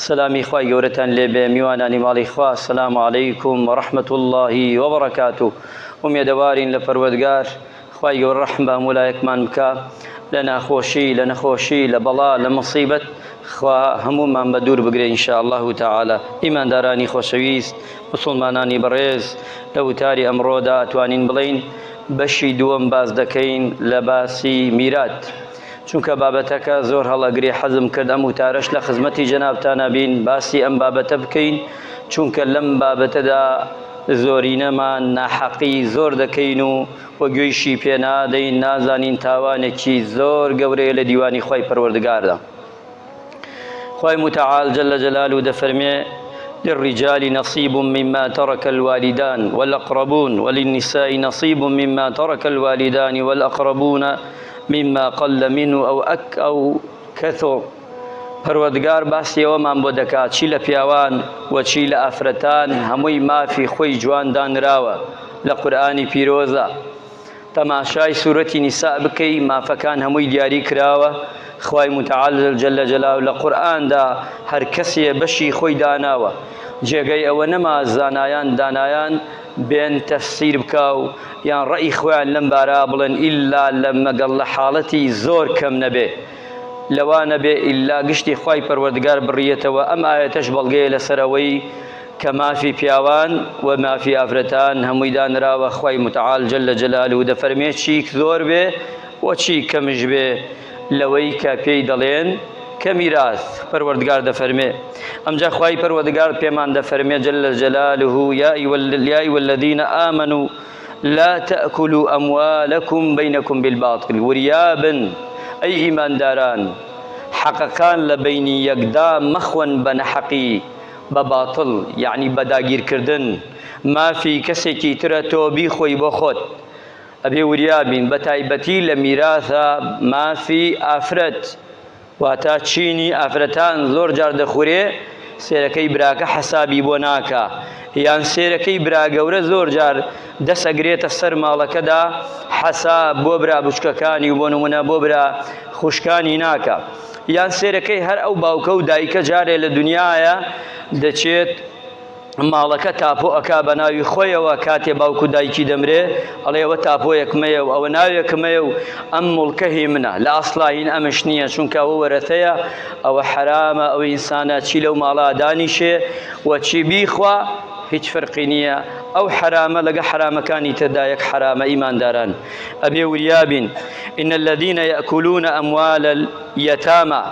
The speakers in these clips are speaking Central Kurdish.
سلامی خوای گەورەتان لێبێ میوانانی ماڵی خوا. السلام عەلەیکم وەڕەحمەت الله وبەڕەکاتوه. ئومێدەوارین لە پەروەردگار خوای گەورە ڕەحم بە هەموو لایەکمان بکە لە ناخۆشی لە نەخۆشی لە بەڵا لە مصیبەت خوا هەموومان بە دوور بگرێ ئینشاء الله تعالى. ئیماندارانی خۆشەویست، مسلمانانی بەڕێز، لە وتاری ئەمڕۆدا ئەتوانین بڵین بەشی دووەم باز دەکەین لە باسی میرات، چونکە بابەتەکە زۆر هەڵەگرێ. حەزم کرد ئەم وتارەش لە خزمەتی جەنابتانە بین، باسی ئەم بابەتە بکەین، چونکە لەم بابەتەدا زۆرینەمان ناحەقی زۆر دەکەین و وەگوێیشی پێنادەین، نازانین تاوانێکی زۆر گەورەیە لە دیوانی خوای پەروەردگاردا. خوای متعال جل جلاله دەفەرمێ للرجال نصيب مما ترك الوالدان والأقربون وللنساء نصيب مما ترك الوالدان والأقربون مما قل منه أو كثر. پەروەردگار باسی ئەوەمان بۆ دەکات چی لە پیاوان و چی لە ئافرەتان هەمووی مافی خۆی جوان دانراوە لە قورئانی پیرۆزە. تەماشای سوورەتی نیساء بکەی، مافەکان هەمووی دیاری کراوە. خوای متعال جل جلاله لە قورئاندا هەر کەسێ بەشی خۆی داناوە. جێگەی ئەوە نەما زانایان دانایان بێن تەفسیر بکا و یان ڕەئی خۆیان لەم بارا بڵێن ئیلا لە مەگەڵ لە حاڵەتی زۆر کەم نەبێ، لەوانە بێ ئیلا گشتی خوای پەروەردگار بڕیەتەوە. ئەم ئاەتەش بەڵگەیە لەسەرەوەی کە مافی پیاوان و مافی ئافرەتان هەمووی دانراوە. خوای متعال جل جلاله دەفەرمێ چیک زۆر بێ و چی کەمش بێ لەوەی کە پێی دەڵێن کە میراث. پەروەردگار دەفەرمێ ئەمجا خوای پەروەردگار پێمان دەفەرمێ جل جلاله یا أيها الذين آمنوا لا تأكلوا أموالكم بينكم بالباطل. وریابن ئەی ئیمانداران، حەقەکان لە بینی یەکدا مەخۆن بە نەحەقی بە باتڵ، یعنی بەداگیرکردن. مافی کەسێکی ترە تۆ بیخۆی بۆ خۆت. ئەبێ وریابین بە تایبەتی لە میراثە مافی ئافرەت، واتە چینی ئافرەتان زۆر جار دەخورێ، سێرەکەی براکە حەسابی بۆ ناکە، یان سێرەکەی برا گەورە زۆر جار دەسەگرێتە سەر ماڵەکەدا، حەساب بۆ برا بچکەکانی و بۆ نمونە بۆ برا خوشکانی ناکە. یان سێرەکەی هەر ئەو باوکە و دایکە جارێ لە دنیاە دەچێت ماڵەکە تاپۆ ئەکا بە ناوی خۆیەوە، کاتێ باوکو دایکی دەمرێ ئەڵێ ئەوە تاپۆیەکمەیە و ئەوە ناوێکمەیە و ئەم مڵکە هی منە. لە ئەسڵاهین ئەمەش نییە، چونکە ئەوە وەرەثەیە، ئەوە حرامە. ئەو ئینسانە چی لەو ماڵا دانیشێ و چی بیخوا هیچ فەرقی نییە. ئەو حرامە لەگە حرامەکانی تردا یەک حرامە. ئیمانداران ئەبێ وریابین إن الذين يأكلون أموال اليتامى،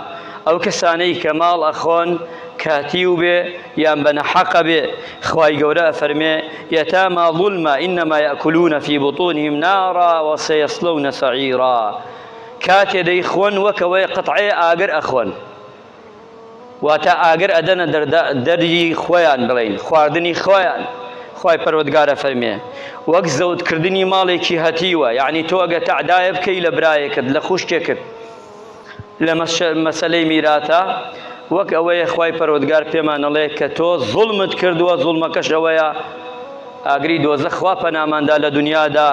ئەو کەسانەی کە ماڵ ئەخۆن کاتیو بێ یان بە نەحەقە بێ، خوای گەورە ئەفەرمێ یەتاما ظولما إنما يأكلون في بطونهم نارا وسيصلون سعيرا. کاتێ دەیخۆن وەکەوەی قەتعەیە ئاگر ئەخۆن، واتە ئاگر ئەدەنە دەری خۆیان، بڵین خواردنی خۆیان. خوای پەروەردگار ئەفەرمێ وەک زەوتکردنی ماڵێکی هەتیوە، یعنی تۆ ئەگە تەعدایە بکەی لە برایەکت لە خوشکێکت لە مەسەلەی میراتە، وەک ئەوەیە خوای پەروەردگار پێمان ئەڵێ کە تۆ زوڵمت کردووە، زوڵمەکەش ئەوەیە ئاگری دۆزەخ خوا پەناماندا لە دنیادا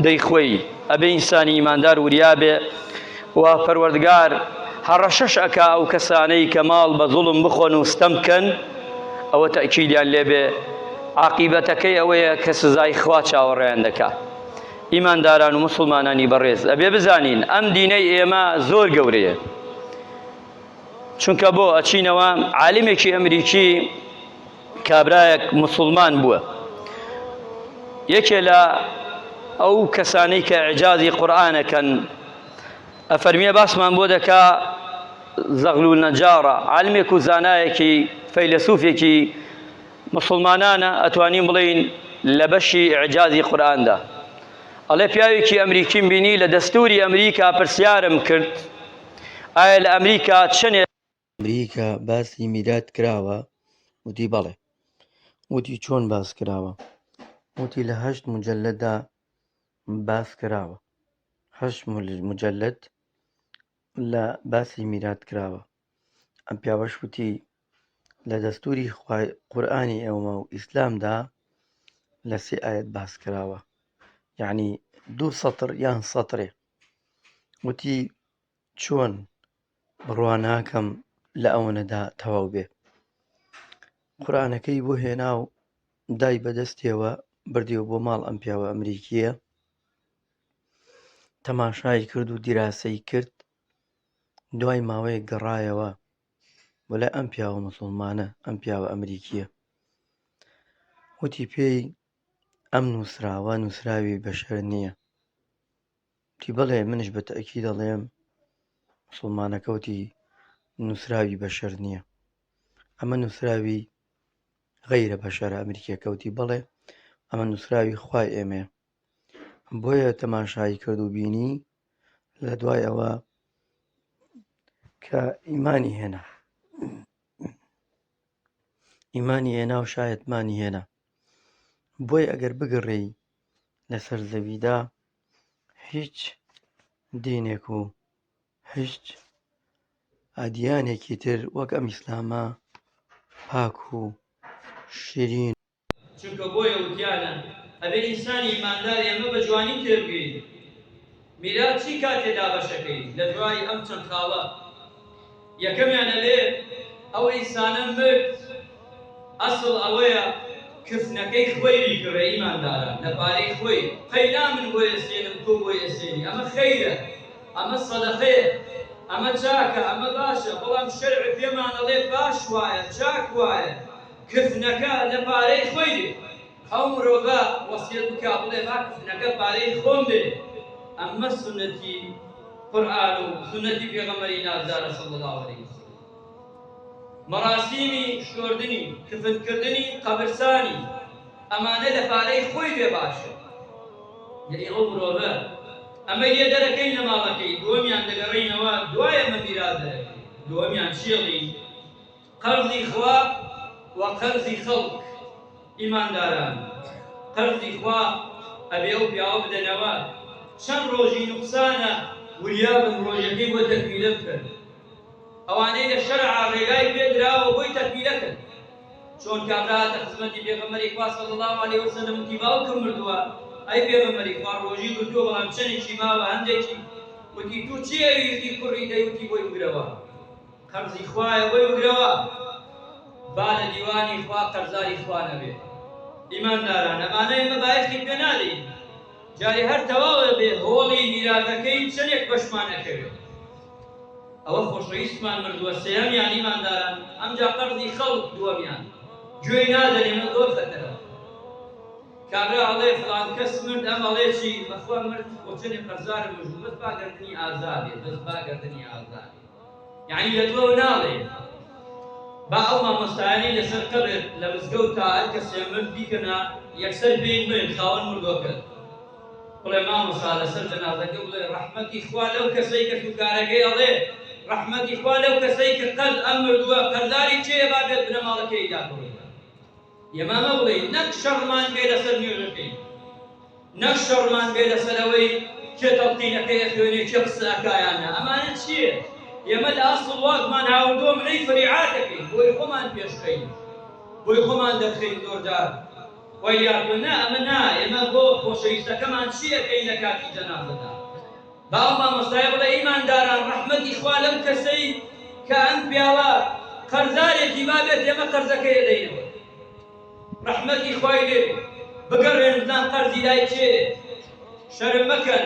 دەیخۆی. ئەبێ ئینسانی ئیماندار وریابێ و پەروەردگار هەڕەشەش ئەکا ئەو کەسانەی کە ماڵ بە زوڵم بخۆن و ستەم بکەن، ئەوە تەئکیدیان لێبێ عاقیبەتەکەی ئەوەیە کە سزای خوا چاوەڕێیان دەکا. ئیمانداران و مسلمانانی بەڕێز، ئەبێ بزانین ئەم دینەی ئێمە زۆر گەورەیە، چونکە بۆ ئەچینەوە عالمێکی ئەمریکی کابرایەک مسلمان بووە، یەکێ لە ئەو کەسانەی کە ئیعجازی قورئانەکەن، ئەفەرمیە باسمان بۆ دەکا زەغلول نەجارە، عالمێک و زانایەکی فەیلسوفێکی مسلمانانە، ئەتوانین بڵین لە بەشی ئیعجازی قورئاندا. ئەڵێ پیاوێکی ئەمریکیم بینی لە دەستوری ئەمریکا پرسیارم کرد ئایا لە ئەمریکا چەندێ ئەمریکا باسی میرات کراوە؟ وتی بەڵێ. وتی چۆن باس کراوە؟ وتی لە 8 مجەللەدا باس کراوە، 8 مجەللەد لە باسی میرات کراوە. ئەم پیاوەش وتی لە دەستوری قورئانی ئێمە و ئیسلامدا لە 3 ئاەت باس کراوە، یعنی 2 سەتر یان سەترێ. وتی چۆن بڕوا ناکەم لە ئەوەنەدا تەواو بێ. قورآنەکەی بۆ هێنا و دای بەدەستیەوە بردیەوە بۆ ماڵ ئەم پیاوە ئەمریکیە، تەماشای کرد و دیراسەی کرد. دوای ماوەیەک گەڕایەوە بۆلای ئەم پیاوە موسڵمانە، ئەم پیاوە ئەمریکیە، وتی پێی ئەم نووسراوە نووسراوی بەشەر نییە. وتی بەڵێ منش بە تەئەکید دەڵێم. موسڵمانەکە وتی نووسراوی بەشەر نییە، ئەمە نووسراوی غەیرە بەشەرە. ئەمریکیەکە وتی بەڵێ ئەمە نووسراوی خوای ئێمەیە. بۆیە تەماشای کرد و بینی لە دوای ئەوە کە ئیمانی هێنا و شایەتمانی هێنا. بۆی ئەگەر بگەڕێی لەسەر زەویدا هیچ دینێک و هیچ ئادیانێکی تر وەک ئەم ئیسلامە پاک و شیرین. چونکە بۆیە وتیانە ئەبێ ئینسانی ئیماندار ئێمە بە جوانی تێبگەین میرات چی کاتێدا بەشەکەی لە دوای ئەم چەند خاڵە. یەکەمیان ئەبێ ئەو ئینسانە مرد ئەسڵ ئەوەیە کفنەکەی خوێری کڕە ئیمانداران لەبارەی خۆی قەیلا من بۆ ئێسێنم تۆ بۆ ئێسێنی. ئەمە خەیرە، ئەمە سەدەقەیە، ئەمە چاکە، ئەمە باشە. بەڵام شەرع پێمان دەڵێ باش وایە، چاک وایە، کفنەکە لە پارەی خۆی دێ. ئەو مرۆڤە وەسیەت بکا بڵێ با کفنەکە پارەی خۆم دێ. ئەمە سونەتی قورئان و سونەتی پێغەمبەری نازدارە صلی الله علیه وسلم. مەراسیمی شۆردنی کفنکردنی قەبرستانی ئەمانە لە پارەی خۆی بێ باشە. یعنی ئەو مرۆڤە ئەمە یە دەرەکەی لە ماڵەکەی. دووەمیان دەگەڕێینەوە دوای ئەمە میرات دەرەکەی. دووەمیان چێڵی قەرزی خوا و قەرزی خەڵک. ئیمانداران قەرزی خوا ئەبێ ئەو پیاوە بدەنەوە چەند ڕۆژی نوقسانە وریابن ڕۆژەکەی بۆ تەکمیلە بکەن. ئەوانەی لە شەرعا ڕێگای پێدراوە بۆی تەکمیلەکەن. چۆن کابراتە خزمەتی پێغەمبەری خوا صلی الله علیه وسلم وتی باوکم مردووە، ئەی پێغەمبەری خوا ڕۆژی گرتووە بەڵام چەندێکی ماوە هەندێکی. وتی تو چی ئەویستی کوڕی دەی؟ وتی بۆی بگرەوە، قەرزی خوایە بۆی بگرەوە، با لە دیوانی خوا قەرزاری خوا نەبێ. ئیمانداران ئەمانە ئێمە بایەخی پێ نادەین. جاری هەر تەواوە بێ هۆڵی میراتەکەی چەندێک بەشمان نەکەوێت. ئەوە خۆشەویستمان مردووە. سێهەمیان ئیمانداران ئەمجا قەرزی خەڵک. دووەمیان گوێی نادەنێمە زۆر خەتەرە. کابرا ئەڵێ فڵان کەس مرد، ئەم ئەڵێ چی بەخوا مرد بۆ چەندێک قەرزارم مژوو، بەس باگەردنی ئازادێ، بەس باگەردنی ئازادێ. یعنی لە دووە ناڵێ با ئەو مامۆستایانەی لەسەر قەبر لە مزگەوتا هەر کەسێ مرد بیکەنە یەکسەر پێی بڵێن خاوەن مردووەکە، بڵێ مامۆستا لەسەر جەنازەکە بڵێ ڕەحمەتی خوا لەو کەسەی کە سوکارەکەی ئەڵێ ڕەحمەتی خوا لەو کەسەی کە قەرز ئەم مردووە قەرزاری چێە با بێت بنە ماڵەکەیدا بڕێت. ئێمامە بڵێ نەک شەڕمان بێ لەسەر نوێژەکەی، نەک شەڕمان بێ لەسەر ئەوەی کێ تەڵقینەکەی خوێنێ کێ قسە ئەکایانە. ئەمانە چییە؟ ئێمە لە ئەسڵ واکمان هاوردۆ منەی فەریعاتەکەین، بۆی خۆمان پێشکەین، بۆی خۆمان دەرخەین زۆردار. وای یاکۆ نا ئەمە نا، ئێمە بۆ خۆشەویستەکەمان چیەکەین لە کاتی جەنازەدا. با ئەو مامۆستایە بڵێ ئیمانداران ڕەحمەتی خوا لەم کەسەی کە ئەم پیاوە قەرزارێکی با بێت ئێمە قەرزەکەی ئەدەینەوە، ڕەحمەتی خوای لێ بگەڕێن بزان قەرزی لای چێ. شەرم مەکەن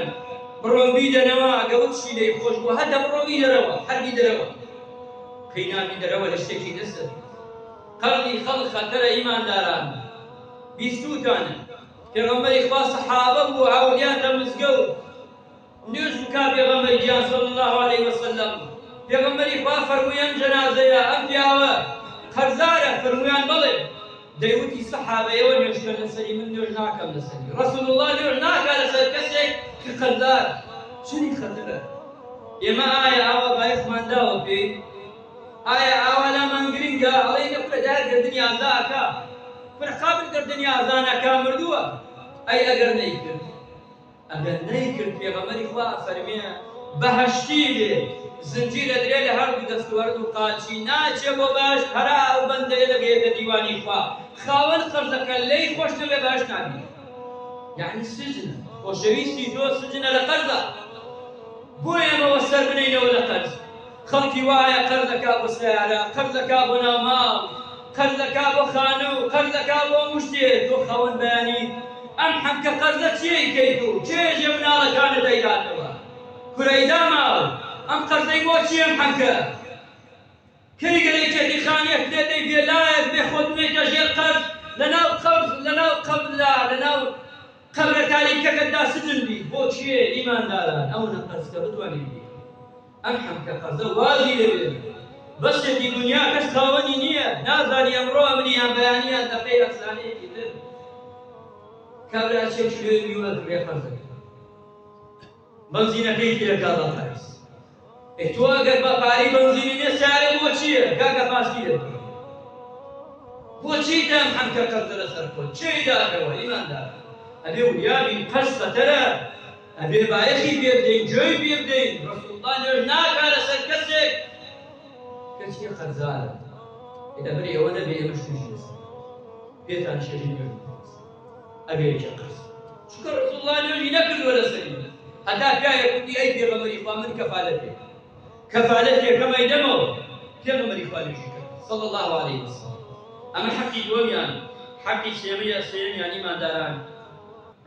بڕۆن بیدەنەوە ئەگەوت شی لێی خۆش بووە هەتا بڕۆ بیدەرەوە، هەر بیدەرەوە قەینا بیدەرەوە لە شتێکی دەسە. قەرزی خەڵک خەتەرە ئیمانداران. بیستوتانە پێغەمبەری خوا سەحابە بوو هاوردیان لە مزگەوت نوێژ بکا پێغەمبەری گیان صلی الله علیه وسلم. پێغەمبەری خوا فەرموویان جەنازەیە ئەم پیاوە قەرزارە، فەرموویان بڵێ. دەیوتی سەحابەیەوە نوێژکە لەسەری من نوێژ ناکەم لەسەری ڕەسوول الله نوێژ ناکا لەسەر کەسێک کە قەرزار. چنی خەتەرە. ئێمە ئایا ئاوا بایەخمان داوە پێی؟ ئایا ئاوا لامان گرنگە ئەڵێ نەفرەدار گردنی ئازاکە فرقابل گردنی ئازانەکە مردووە. ئەی ئەگەر نەیکرد، ئەگەر نەیکرد پێغەمبەری خوا فەرمێ بەهەشتی لێ زنجیرە درێ لە هەردوو دەستوەرد و قاچی ناچێ بۆ باش هەرا ئەو بەندەیە لەگەیەتە دیوانی خوا. خاوەن قەرزەکە لێی خۆش نەبێ باش نابێت. یعنی سجنە، خۆشەویستی تۆ سجنە لە قەرزە. بۆ ئێمەوە سەر بنینەوە لە قەرز. خەڵکی وایە قەرزەکا بۆ سیارە، قەرزەکا بۆ ناو ماڵ، قەرزەکا بۆ خانە و قەرزەکا بۆ مشتێ تۆ خەوەن بەیانی ئەم حەمکە قەرزە چیەکەیت و چێژە مناڵەکانە دەیداتەوە کورەی داماوە ئەم قەرزەی بۆ چی ئەم حەمکە کەی گەلێکێتی خانێک لێ دەیبێ لایەک بێ خۆت بێتە ژێر قەرز لەناو قەبرە تاریکەکەتدا سجن بی بۆ چیە ئیمانداران ئەوەنە قەرزکە بتوانین بی ئەم حەمکە قەرزە وازی لەبێت بەسێکی دنیا کەس خاوەنی نییە نازانی ئەمڕۆ ئەمنیان بەیانیان دەقەی ئەفسانەیەکی تر کابرا چێک شوێ میوە دڕێ قەرزەکە بەنزینەکەی تێکا بەقەرز تۆ ئەگەر بە پارەی بەنزینی نێ سیارە بۆ چییە کاکە پاسکی دەبێت بۆچی دەم حەمکە قەرزە لەسەر خۆت چێی داکەوە ئیماندار ئەبێ وریابی قەرز خەتەرە ئەبێ بایەخی پێ بدەین گوێی پێ بدەین ڕەسوڵڵا نوێژ ناکا لەسەر کەسێک کەچی قەرزارە لەبەر ئێوە نەبێ ئێمەش تووشی لەسەر پێتان شێژی نوێژ ئەبێ یەکێ قەرز چونکە ڕەسوڵڵا نوێژی نەکردووە لەسەری هەتا پیاوێک وتی ئەی پێغەمبەری خوا من کەفالەتێکەم ئەیدەمەوە پێغەمبەری خوا نوێژی کرد صلی الله علیه وسلم ئەمە حەقی دووەمیان حەقی سێمیان ئیمانداران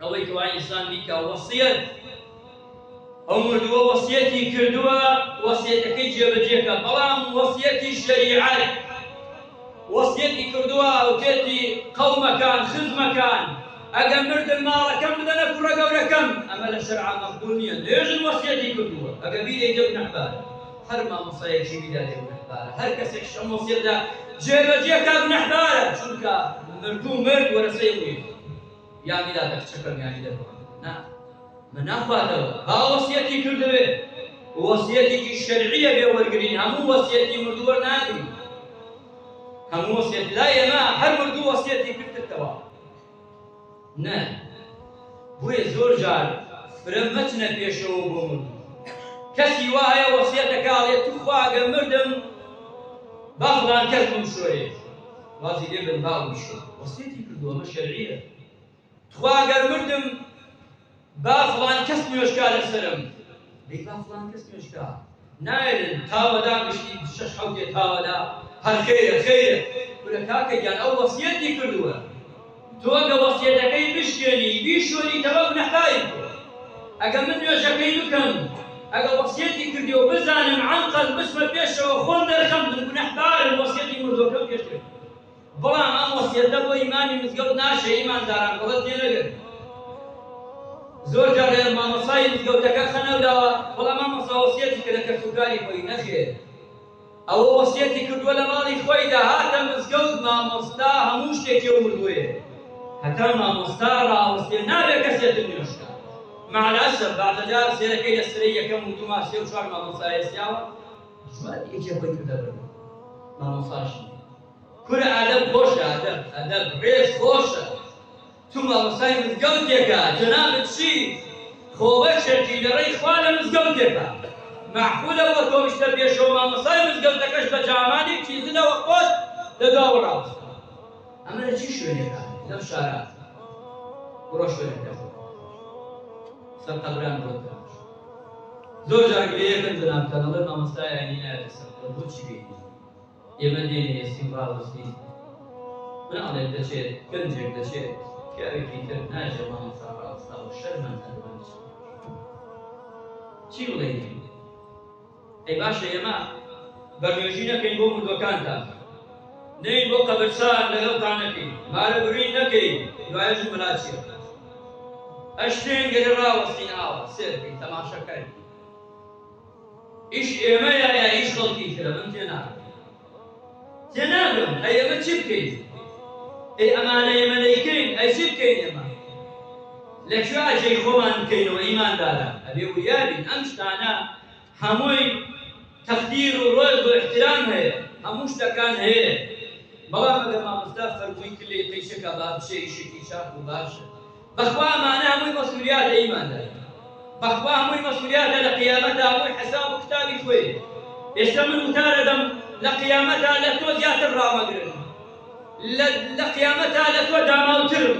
ئەوەی کەوا ئینسان بیکە وەسیەت ئەو مردووە وەسیەتی کردووە وەسیەتەکەی جێبەجێکە بەڵام وەسیەتی شەریعەت وەسیەتی کردووە ئەوتێتی قەومەکان خزمەکان ئەگەر مردن ماڵەکەم بدەنە کوڕە گەورەکەم ئەمە لە شەرعا مەقبول نییە نوێژن وەسیەتی کردووە ئەگەر بیرێ گونەحبارە هەر مامۆستایەکی بیدادێ گونەحبارە هەر کەسێک ئەم وەسیەتدا جێبەجێکە گونەحبارە چونکە مردوو مرد وەرەسەی وێت یا میلادە کچەکەم یانی دەبڕە نا من ناخواتەوە با وەسیەتی کردوێت وەسیەتێکی شەرعیە بێ وەرگرین هەموو وەسیەتی مردووە ناگرین هەموو وەسیەت لای ئێمە هەر مردوو وەسیەتی کردتەوە نه بۆیە زۆر جار فرە مەچنە پێشەوە بۆ مردوو کەسی وایە وەسیەتەکە ئەڵێت توخوا ئەگەر مردم با فڵان کەس بمشۆرێ وازی لێ بن با بمشۆ وەسیەتی کردووە ئەمە شەرعیە تخوا ئەگەر مردم با فڵان کەس نوێژکا لەسەرم دەی با فڵان کەس نوێژکا نایرن تاوەدا گشتی شەش حەوتێ تاوەدا هەر خەیرە کورە کاکە گیان ئەو وەسیەتی کردووە تۆ ئەگە وەسیەتەکەی بشکێنی بیشۆریتەوە گونەحباری تۆ ئەگە من نوێژەکەی بکەم ئەگە وەسیەتی کردیەوە بزانم عەنقەل بچمە پێشەوە خۆم دەرخەم من گونەحبارم وەسیەتی مردووەکەم پێش کرد بەڵام ئەم وەسیەتە بۆ ئیمامی مزگەوت ناشێ ئیمانداران بەڵەت تێنەگەن زۆر جار مامۆستای مزگەوتەکە خەنەوداوە بەڵام مامۆستا وەسیەتی کردە کە سوکاری خۆی نەخێر ئەوە وەسیەتی کردووە لە ماڵی خۆیدا هاتە مزگەوت مامۆستا هەموو شتێکی وردوویە هەتا مامۆستا ڕاوەستێ نابێت کەسێت نوێژکە مع الأسف بعد جار سێرەکەی لە سرەی یەکەم و دووما سێ و چوار مامۆستای سیاوە جوان یەکێ خۆی کردە بەر مامۆستاشی کورە ئەدەب خۆشە ئەدەب ڕێز خۆشە تو مامۆستای مزگەوتێکە جەنابەت چی خۆبەشێکی لەڕێی خوا لە مزگەوتێکە معقولەوە تۆ بشتە پێشەوە مامۆستای مزگەوتەکەش بە جامانێکی زنەوە خۆت لەداوە ڕاوەستە ئەمە لە چی شوێنێکە لەم شارە بڕۆ شوێنێکە سەر قەبران بڕۆتە زۆر جار گلەیەکەن جەنابکە دەڵێن مامۆستای ئاینی نایەتە سەر قەبر بۆچی بێت ئێمە دێنێ ئێسیم ڕاوەستی من ئەڵێت دەچێت گەنجێک دەچێت پیاوێکی تر ناژێ مامۆستا ڕاوەستاوە شەرمان هەربەن چی بڵێین ئەی باشە ئێمە بەرنوێژی نەکەین بۆ مردوەکانتان نەین بۆ قەبرستان لەگەڵتان نەکەین مارە بڕین نەکەین دوایەش ملاچیە ئەشتێن گەری ڕاوەستین ئاوە سێر بکەین تەماشەکەین ئیش ئێمەیە یا ئیش خەڵکی ترە من تێناگەم ئەی ئێمە چی بکەین ئەی ئەمانە ئێمە نەیکەین ئەی چی بکەین ئێمە لەکوێ ئاجێی خۆمان بکەینەوە ئیمانداران ئەبێ وریابین ئەم شتانە هەمووی تەقدیر و ڕۆژ و احترام هەیە هەموو شتەکان هەیە بەڵام ئەگەر مامۆستا فەرمووی کلێ قەیشەکە با بچێ ئیشێکی چاک و باشە بەخوا ئەمانە هەمووی مەسئولیاتە ئیمانداران بەخوا هەمووی مەسئولیاتە لە قیامەتدا هەمووی حساب و کتابی خۆی ئێستا من وتارە دەم لە قیامەتدا لە تۆ زیاتر ڕامەگرن لە قیامەتدا لە تۆ داماوترم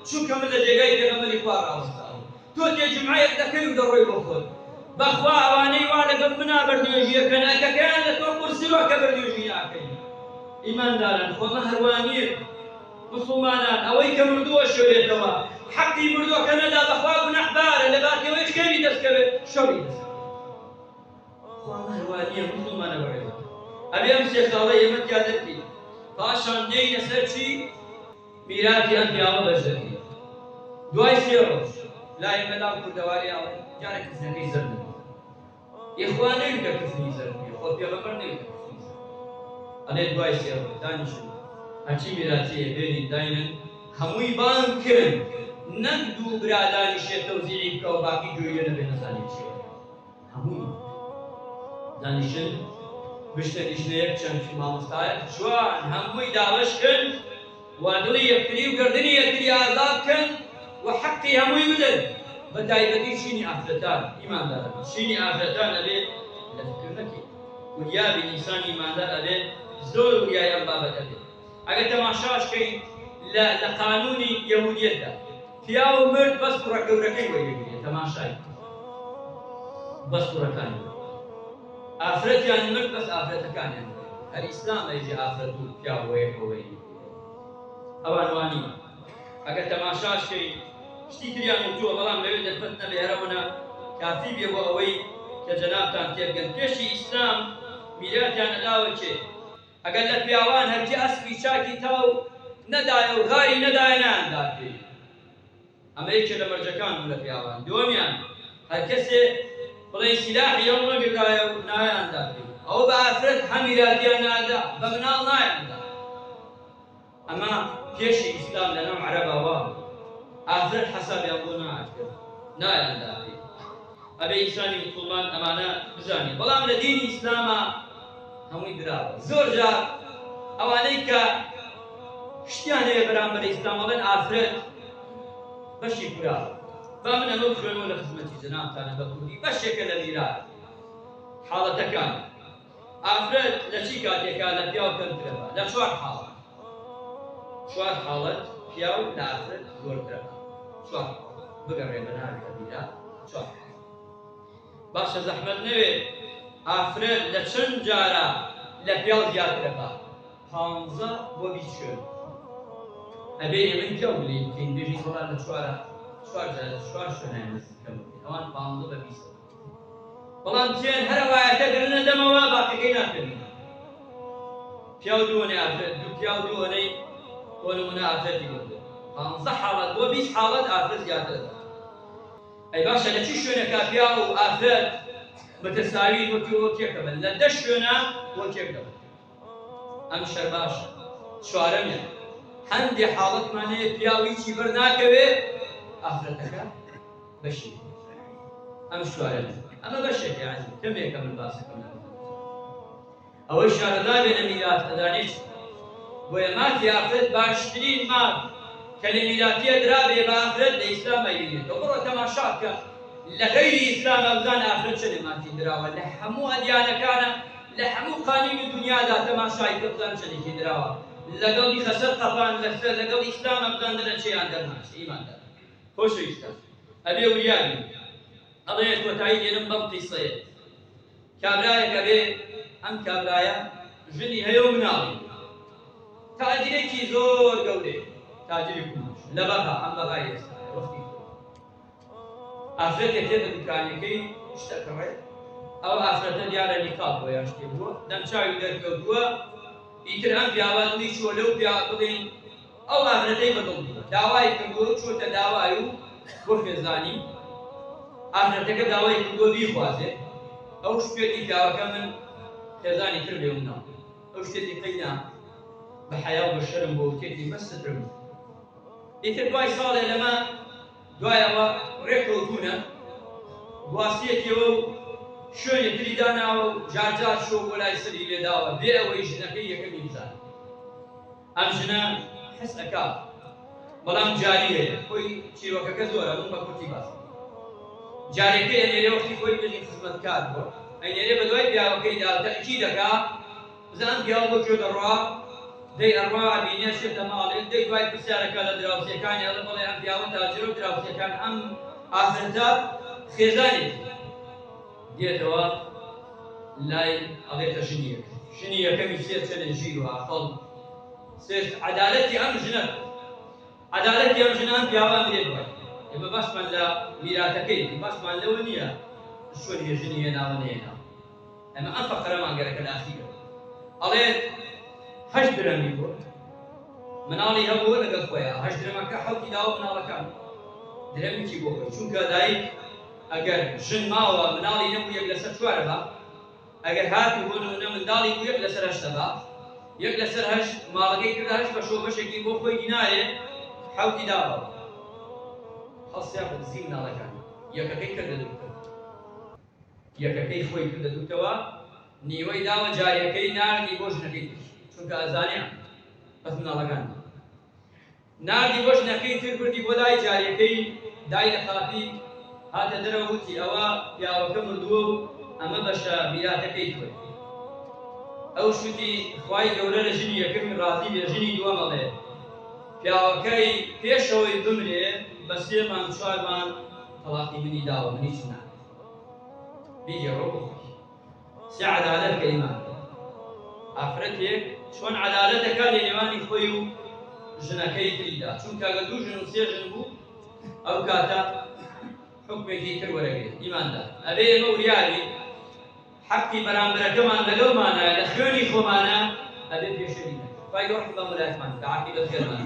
چونکە من لە جێگای پێغەمبەری خوا ڕاوەستاوم تۆ تێجمعەیەک دەکەی و دەڕۆی بۆ خۆت بەخوا ئەوانەی وا لەگەڵ منا بەرنوێژیەکەن ئەکەکەیان لە تۆ قورسیوە کە بەرنوێژی ناکەین ئیمانداران خۆمە هەروانیە مسلمانان ئەوەی کە مردووە شۆرێتەوە حەقی مردووەکە نەدا بەخوا گونەحبارە لە باتیەوەی شکێنی دەستکەوێت شەڕی دەستکەوێت خۆمە هەروانیە مسلمانە بەڕێزە ئەبێ ئەم سێ خاڵە ئێمە تیا دەکەین پاشان دێینە سەر چی میراتی ئەم پیاوە بەش دەکەین دوای سێ ڕۆژ لای مەلاو کوردەواریاوە جارە کردنەکەی زەر دەبێت ئێخوا نەویدە کردنی زەر بێ خۆ پێغەمبەر نەویدە کردنی زەر ئەڵێ دوای سێ ڕۆژ دانیشن هەرچی میراتیە بێنین داینن هەمووی بان کرد نەک دوو برا دانیشێت تەوزیعی بکە و باقی گوێیە نەبێت نەزانێت چییە هەمووی دانیشن بشتە نیشتەیەک چەند مامۆستایە جوان هەمووی داوەش کرد وا دڵی یەکتری و گردنی یەکتری ئازاد بکەن و حەقی هەمووی بدەن بە تایبەتی چینی ئافرەتان ئیمانداران چینی ئافرەتان ئەبێت لە فکردنەکەی وریابی ئینسان ئیماندار ئەبێت زۆر وریای ئەم بابەت ئەبێت ئەگەر تەماشاشکەین لە قانونی یەهودیەتدا پیا و مرد بەس کوڕە گەورەکەی وەرگێگرێت تەماشای بەس کوڕەکانی ئافرەتیان مرد بەس ئافرەتەکانیان هەر ئیسلام ئەیژێ ئافرەت و پیا وەیەکەوەی ئەوان وانی ئەگەر تەماشاشکەی شتی تریان وتووە بەڵام لەوێ دەرفەت نەبێ هەرەمونە کافی بێ بۆ ئەوەی کە جەنابتان تێبگەن پێشی ئیسلام میراتیان نەداوە چێ ئەگەر لە پیاوان هەرچی ئەسپی چاکی تاو نەدایە و غاری نەدایە نایاندا پێی ئەمە یەکێ لە مەرجەکان بوو لە پیاوان دووەمیان هەر کەسێ بڵێ سیلاحی ئەو نەگرایە و نایاندا پێی ئەوە بە ئافرەت هەم میراتیان نادا بە مناڵ نایاندا ئەمە پێشی ئیسلام لەناو عەرەباوە ئافرەت حەسابیان بۆ ناکرد نایاندا پێی ئەبێ ئینسانی مسڵمان ئەمانە بزانێت بەڵام لە دینی ئیسلامە هەمووی دراوە زۆر جار ئەوانەی کە شتیان هەیە بەرامبەر ئیسلام ئەڵێن ئافرەت بەشی کوراوە با من ئەمە بخوێنەوە لە خزمەتی جەنابتانە بە کوردی بەشێکە لە میرات حاڵەتەکان ئافرەت لە چی کاتێکا لە پیا و کەمترەوە لە چوار حاڵەت پیا و لە ئافرەت زۆرترەوە چوار بگەڕێ بە ناوی میرات چوار باشە زەحمەت نەوێت ئافرەت لە چەند جارە لە پیا و زیاترەوە 15 بۆ 20 ئەبێ ئێمە جەو بڵین کەین بێژین وەڵا لە چوار شوێنیان نزیکەم ئەوان 15 بە 20 بەڵام چێن هەر ئەوایەتە گرنە دەمەوە باقیەکەی ناکەوین پیا و دووەنەی ئافرەت دوو پیا و دووەنەی بۆ نمونە ئافرەتی بردو 15 حاڵەت بۆ 20 حاڵەت ئافرەت زیاترە ئەی باشە لە چی شوێنەکە پیا و ئافرەت بەتەساوی وەکیەوە تێکەبن لە 10 شوێنە بۆ تێکەبن ئەم شەر باشە چوارەمیان هەندێک حاڵەتمان هەیە پیاویی بەر ناکەوێت ئافرەتەکە بەشی ئەم چوارەمە ئەمە بەشێکی عەزیز کەمێکە من باسەکەم ئەوەی شارەدا بێنە میرات ئەدانێت بۆیە مافی ئافرەت باشترین ماف کە لە میراتیە درابێ بە ئافرەت لە ئیسلام ئەیبینێتەوە بڕۆ تەماشا بکە لە غەیری ئیسلام ئەبزان ئافرەت چەندێ مافی دراوە لە هەموو ئەدیانەکانە لە هەموو قانونی دنیادا تەماشای بزان چەندێکی دراوە لەگەڵی خەسەر قەپان لەگەڵ ئیسلام ئەبزان دەرە چێیان دەرناچێ ئیماندار خۆشەویستان ئەبێ وریابین ئەڵێ کۆتایی دێنم بەم قیسەیە کابرایەک ئەبێ ئەم کابرایە ژنی هەیە و مناڵی تاجرێکی زۆر گەورێ تاجری کوماش لە بەغا ئەم بەغای ئێستا وەختی ئافرەتێک تێدە دوکانەکەی شتەکەڕێ ئەو ئافرەتە دیارە نیقاب بۆ یان شتێک بووە دەمچاوی دەرکەوتووە ئیتر ئەم پیاوە دڵی چووە لەو پیاوە بڵێن ئەو ئافرەتەی بەدڵ بووە داوای کردووە چۆتە داوای و بۆ خێزانی ئافرەتەکە داوای کردووە بیخوازێ ئەو شتێکی پیاوەکە من خێزانی تر لێو ناو ئەو شتێکی قەینا بە حەیا و بە شەرم بۆ وتێکی بەستترم ئیتر دوای ساڵێ لەمە دوایەوە ڕێکەوتوونە گواستیەکەوە و شوێنی تری داناوە و جارجار شۆ بۆ لای سەری لێداوە بێ ئەوەی ژنەکەی یەکەمی بزانێت ئەم ژنە حەز ئەکا بەڵام جاری هەیە خۆی چیرۆکەکە زۆرە من بە کورتی باسم جارێکەی ئەنێرێ وەختی خۆی بێژی خزمەتکار بووە ئەینێرێ بە دوای پیاوەکەیدا تەئکید دەکا بزان پیاوە بۆ کوێ دەڕوا دەی ئەڕوا بینێ شێتە ماڵێ دەی دوای پرسیارەکە لە دراوسەکانی ئەڵێ بەڵێ ئەم پیاوە تاجر و دراوسەکان ئەم ئافرەتە خێزانێتی دێتەوە لای ئەڵێتە ژنیەک ژنی یەکەمی سێ چەنە ژیرەوە خەڵ سێست عەدالەتی ئەم ژنە عەدالەتی ئەم ژنە ئەم پیاوە ئەمرێ دوای ئێمە باسمان لە میراتەکەی باسمان لەوە نییە شوێنی ژنی هێناوە نێنا ئەمە ئەم فەقەرەمان گەرەکە داخیرە ئەڵێت 8 درەمی بوو مناڵی هەبووە لەگەڵ خۆیان 8 درەمەکە حەوتی داوە مناڵەکان درەمێکی بۆ خۆی چونکە دایک ئەگەر ژن ماوە مناڵی نەبوو یەک لەسەر 4 بە ئەگەر هاتوو بۆ نمونە منداڵی بوو یەک لەسەر 8 بە یەک لەسەر 8 ماڵەکەی کردە 8 بەشەوە بەشێکی بۆ خۆی دینارێ حەوتی داوە هەڵسیان بە دزی مناڵەکان یەکەکەی کردە دووتەوە یەکەکەی خۆی کردە دووتەوە نیوەی داوە جاریەکەی ناردی بۆ ژنەکەی چونکە ئەزانیان بەس مناڵەکان ناردی بۆ ژنەکەی تر بردی بۆ دای جاریەکەی دای لە خاپی هاتە دەرەوە وتی ئەوە پیاوەکە مردووە و ئەمە بەشە میراتەکەی تۆی ئەو شوتی خوای گەورە لە ژنی یەکەمی ڕازی بێ ژنی دووەمەڵێ پیاوەکەی پێشەوەی بمرێ بە 3 مان 4 مان تەلاقی منی داوە منی چ ناکەم بیگەڕۆ بخۆی سێ عەدالەت کە ئیمان ئافرەتێک چۆن عەدالەتەکە لە نێوانی خۆی و ژنەکەی تریدا چونکە ئەگەر 2 ژن و 3 ژن بوو ئەو کاتە حکمێکی تر وەرەگرێت ئیماندار ئەبێ ئێمە وریاری حەقی بەرامبەرەکەمان لەگەڵمانە لە خوێنی خۆمانە ئەبێ پێشەری نەکەین خوای گەورە ڕەحمەت بە مولایەتمان کە عاقیبەت خێرمان